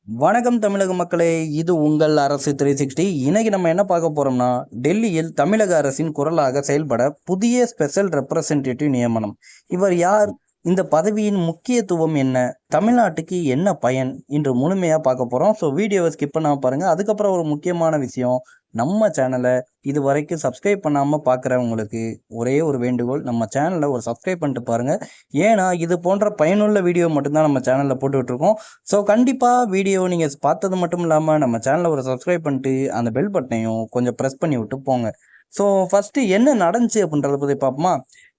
வணக்கம் தமிழக மக்களே, இது உங்கள் அரசு 360. இன்னைக்கு நம்ம என்ன பார்க்க போறோம்னா, டெல்லியில் தமிழக அரசின் குரலாக செயல்பட புதிய ஸ்பெஷல் ரெப்ரசன்டேட்டிவ் நியமனம். இவர் யார்? இந்த பதவியின் முக்கியத்துவம் என்ன? தமிழ்நாட்டுக்கு என்ன பயன்? இன்று முழுமையா பார்க்க போறோம். ஸோ வீடியோவை ஸ்கிப் பண்ணாம பாருங்க. அதுக்கப்புறம் ஒரு முக்கியமான விஷயம், நம்ம சேனலை இது வரைக்கும் சப்ஸ்கிரைப் பண்ணாம பார்க்குறவங்களுக்கு ஒரே ஒரு வேண்டுகோள், நம்ம சேனலை ஒரு சப்ஸ்கிரைப் பண்ணிட்டு பாருங்க. ஏன்னா இது போன்ற பயனுள்ள வீடியோ மட்டும்தான் நம்ம சேனலில் போட்டுக்கிட்டு இருக்கோம். ஸோ கண்டிப்பாக வீடியோ நீங்கள் பார்த்தது மட்டும் இல்லாமல் நம்ம சேனலை ஒரு சப்ஸ்கிரைப் பண்ணிட்டு அந்த பெல் பட்டனையும் கொஞ்சம் ப்ரெஸ் பண்ணி விட்டு போங்க. ஸோ ஃபஸ்ட்டு என்ன நடந்துச்சு அப்படின்றத பற்றி பார்ப்போமா.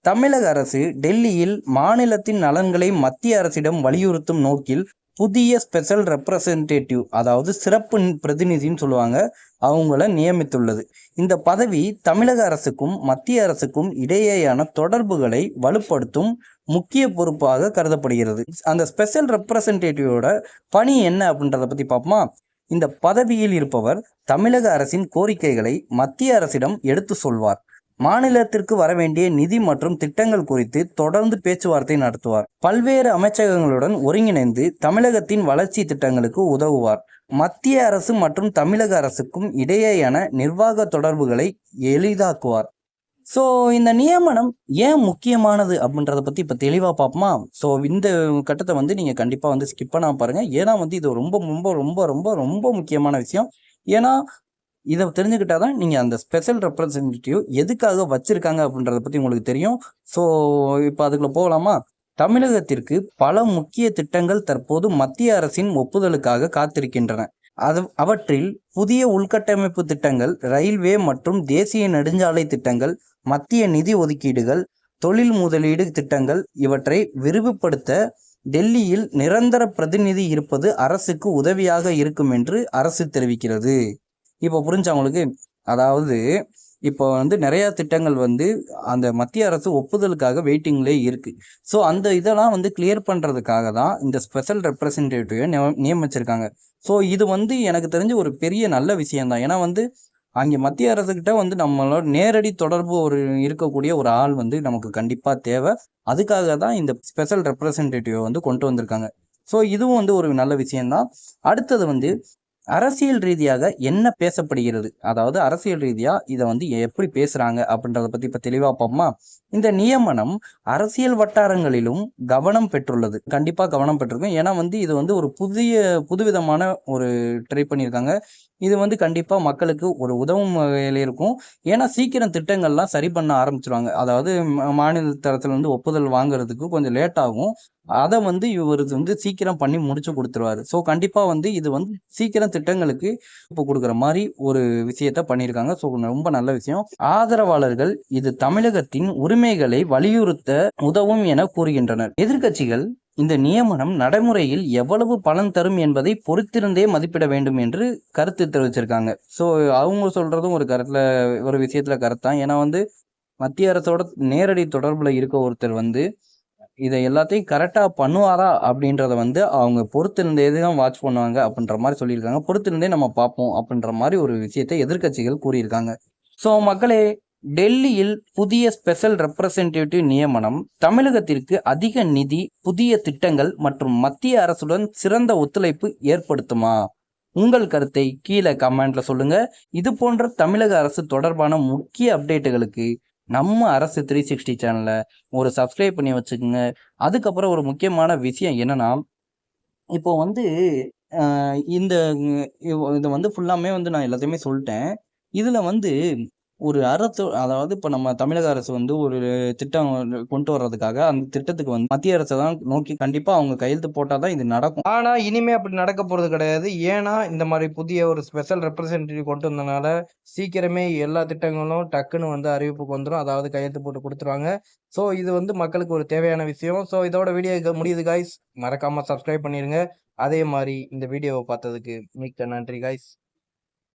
தமிழக அரசு டெல்லியில் மாநிலத்தின் நலன்களை மத்திய அரசிடம் வலியுறுத்தும் நோக்கில் புதிய ஸ்பெஷல் ரெப்ரசன்டேட்டிவ், அதாவது சிறப்பு பிரதிநிதின்னு சொல்லுவாங்க, அவங்கள நியமித்துள்ளது. இந்த பதவி தமிழக அரசுக்கும் மத்திய அரசுக்கும் இடையேயான தொடர்புகளை வலுப்படுத்தும் முக்கிய பொறுப்பாக கருதப்படுகிறது. அந்த ஸ்பெஷல் ரெப்ரசன்டேட்டிவோட பணி என்ன அப்படின்றத பற்றி பார்ப்போமா. இந்த பதவியில் இருப்பவர் தமிழக அரசின் கோரிக்கைகளை மத்திய அரசிடம் எடுத்து சொல்வார். மாநிலத்திற்கு வரவேண்டிய நிதி மற்றும் திட்டங்கள் குறித்து தொடர்ந்து பேச்சுவார்த்தை நடத்துவார். பல்வேறு அமைச்சகங்களுடன் ஒருங்கிணைந்து தமிழகத்தின் வளர்ச்சி திட்டங்களுக்கு உதவுவார். மத்திய அரசு மற்றும் தமிழக அரசுக்கும் இடையேயான நிர்வாக தொடர்புகளை எளிதாக்குவார். ஸோ இந்த நியமனம் ஏன் முக்கியமானது அப்படின்றத பற்றி இப்போ தெளிவாக பார்ப்போமா. ஸோ இந்த கட்டத்தை நீங்கள் கண்டிப்பாக ஸ்கிப் பண்ணாமல் பாருங்கள். ஏன்னா இது ரொம்ப ரொம்ப ரொம்ப ரொம்ப ரொம்ப முக்கியமான விஷயம். ஏன்னா இதை தெரிஞ்சுக்கிட்டா தான் நீங்கள் அந்த ஸ்பெஷல் ரெப்ரசன்டேட்டிவ் எதுக்காக வச்சுருக்காங்க அப்படின்றத பற்றி உங்களுக்கு தெரியும். ஸோ இப்போ அதுக்குள்ளே போகலாமா. தமிழகத்திற்கு பல முக்கிய திட்டங்கள் தற்போது மத்திய அரசின் ஒப்புதலுக்காக காத்திருக்கின்றன. அவற்றில் புதிய உள்கட்டமைப்பு திட்டங்கள், ரயில்வே மற்றும் தேசிய நெடுஞ்சாலை திட்டங்கள், மத்திய நிதி ஒதுக்கீடுகள், தொழில் முதலீடு திட்டங்கள் இவற்றை விரிவுபடுத்த டெல்லியில் நிரந்தர பிரதிநிதி இருப்பது அரசுக்கு உதவியாக இருக்கும் என்று அரசு தெரிவிக்கிறது. இப்போ புரிஞ்சா உங்களுக்கு? அதாவது இப்போ நிறையா திட்டங்கள் அந்த மத்திய அரசு ஒப்புதலுக்காக வெயிட்டிங்லேயே இருக்குது. ஸோ அந்த இதெல்லாம் கிளியர் பண்ணுறதுக்காக தான் இந்த ஸ்பெஷல் ரெப்ரசன்டேட்டிவை நியமிச்சிருக்காங்க. ஸோ இது எனக்கு தெரிஞ்ச ஒரு பெரிய நல்ல விஷயம்தான். ஏன்னா அங்கே மத்திய அரசுக்கிட்ட நம்மளோட நேரடி தொடர்பு இருக்கக்கூடிய ஒரு ஆள் நமக்கு கண்டிப்பாக தேவை. அதுக்காக தான் இந்த ஸ்பெஷல் ரெப்ரசன்டேட்டிவை கொண்டு வந்திருக்காங்க. ஸோ இதுவும் ஒரு நல்ல விஷயம்தான். அடுத்தது அரசியல் ரீதியாக என்ன பேசப்படுகிறது, அதாவது அரசியல் ரீதியாக இதை எப்படி பேசுகிறாங்க அப்படின்றத பற்றி இப்போ தெளிவாக பார்ப்போமா. இந்த நியமனம் அரசியல் வட்டாரங்களிலும் கவனம் பெற்றுள்ளது. கண்டிப்பாக கவனம் பெற்றிருக்கும். ஏன்னா இது ஒரு புதுவிதமான ஒரு ட்ரை பண்ணியிருக்காங்க. இது கண்டிப்பாக மக்களுக்கு ஒரு உதவும் வகையில் இருக்கும். ஏன்னா சீக்கிரம் திட்டங்கள்லாம் சரி பண்ண ஆரம்பிச்சிருவாங்க. அதாவது மாநில தரத்தில் ஒப்புதல் வாங்குறதுக்கு கொஞ்சம் லேட் ஆகும். அதை இவர் சீக்கிரம் பண்ணி முடிச்சு கொடுத்துருவாரு. ஸோ கண்டிப்பாக இது சீக்கிரம் திட்டங்களுக்கு இப்போ கொடுக்குற மாதிரி ஒரு விஷயத்த பண்ணியிருக்காங்க. ஸோ ரொம்ப நல்ல விஷயம். ஆதரவாளர்கள் இது தமிழகத்தின் உரிமைகளை வலியுறுத்த உதவும் என கூறுகின்றனர். எதிர்கட்சிகள் இந்த நியமனம் நடைமுறையில் எவ்வளவு பலன் தரும் என்பதை பொறுத்திருந்தே மதிப்பிட வேண்டும் என்று கருத்து தெரிவிச்சிருக்காங்க. ஸோ அவங்க சொல்றதும் ஒரு விஷயத்துல கருத்தான். ஏன்னா மத்திய அரசோட நேரடி தொடர்புல இருக்க ஒருத்தர் இதை எல்லாத்தையும் கரெக்டாக பண்ணுவாரா அப்படின்றத அவங்க பொறுத்திருந்தே தான் வாட்ச் பண்ணுவாங்க அப்படின்ற மாதிரி சொல்லியிருக்காங்க. பொறுத்திருந்தே நம்ம பார்ப்போம் அப்படின்ற மாதிரி ஒரு விஷயத்தை எதிர்கட்சிகள் கூறியிருக்காங்க. ஸோ மக்களே, டெல்லியில் புதிய ஸ்பெஷல் ரெப்ரசன்டேட்டிவ் நியமனம் தமிழகத்திற்கு அதிக நிதி, புதிய திட்டங்கள் மற்றும் மத்திய அரசுடன் சிறந்த ஒத்துழைப்பு ஏற்படுத்துமா? உங்கள் கருத்தை கீழே கமெண்ட்ல சொல்லுங்க. இது போன்ற தமிழக அரசு தொடர்பான முக்கிய அப்டேட்டுகளுக்கு நம்ம அரசு 360 சேனலை ஒரு சப்ஸ்கிரைப் பண்ணி வச்சுக்கோங்க. அதுக்கப்புறம் ஒரு முக்கியமான விஷயம் என்னன்னா, இப்போ இந்த இதை ஃபுல்லாமே நான் எல்லாத்தையுமே சொல்லிட்டேன். இதில் ஒரு அரசு, அதாவது இப்போ நம்ம தமிழக அரசு ஒரு திட்டம் கொண்டு வர்றதுக்காக அந்த திட்டத்துக்கு மத்திய அரசை தான் நோக்கி கண்டிப்பாக அவங்க கையெழுத்து போட்டால் தான் இது நடக்கும். ஆனால் இனிமே அப்படி நடக்க போகிறது கிடையாது. ஏன்னா இந்த மாதிரி புதிய ஒரு ஸ்பெஷல் ரெப்ரசன்டேட்டிவ் கொண்டு வந்தனால சீக்கிரமே எல்லா திட்டங்களும் டக்குன்னு அறிவிப்புக்கு வந்துடும். அதாவது கையெழுத்து போட்டு கொடுத்துருவாங்க. ஸோ இது மக்களுக்கு ஒரு தேவையான விஷயம். ஸோ இதோட வீடியோ முடியுது காய்ஸ். மறக்காமல் சப்ஸ்கிரைப் பண்ணிடுங்க. அதே மாதிரி இந்த வீடியோவை பார்த்ததுக்கு மிக்க நன்றி காய்ஸ்.